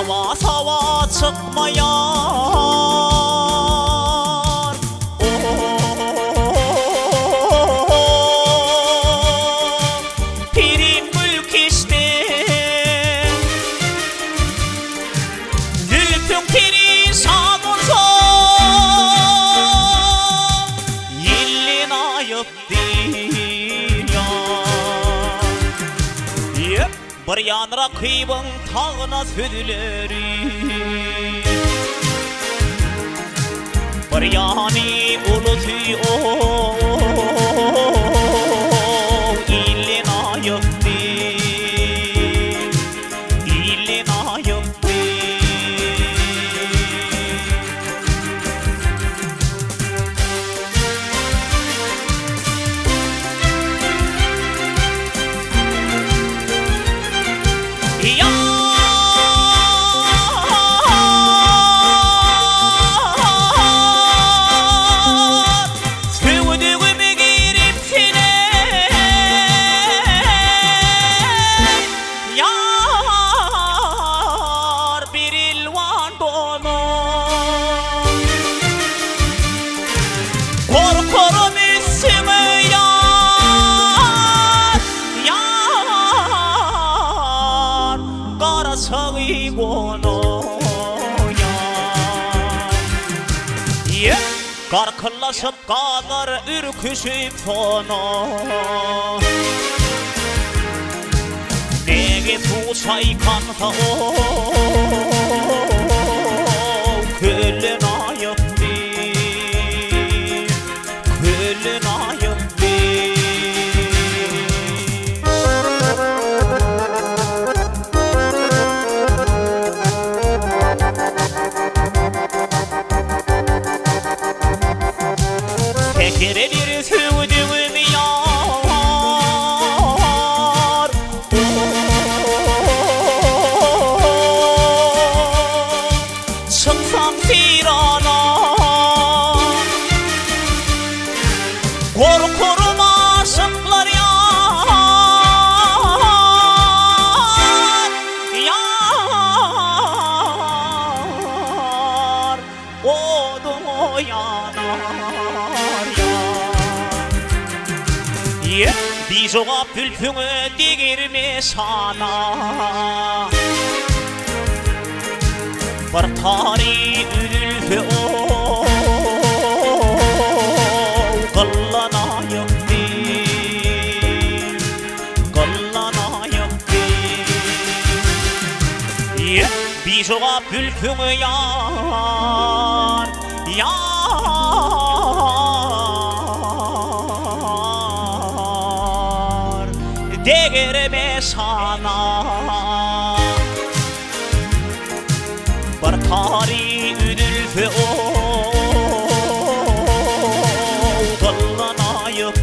Sava çıkmayan pirin mülk işte Zülfün piri sağ olsun Yillin ayıp değil ya Bir yan rakibin tağına südüleri Bir yani ulutu İllin ayıp değil İllin ayıp değil Korkurum üstüme yar Yar Kara sağı konu yar Karkılaşıp kalır ürküşüp sonu Nege su çaykansa o Küllün ayıp Küllün ayıp Tekerelir sürdüğüm yar Çıksam tirana Korkurum aşıklar yar Yar Odum o yanar yar Bir cevap bülbülü digirme sana Bir tarih ülfü o Kıllanayım değil Kıllanayım değil Bir cevap bülbülü yar Yar Değirme sana Bir tarih ülfü o Kıllanayım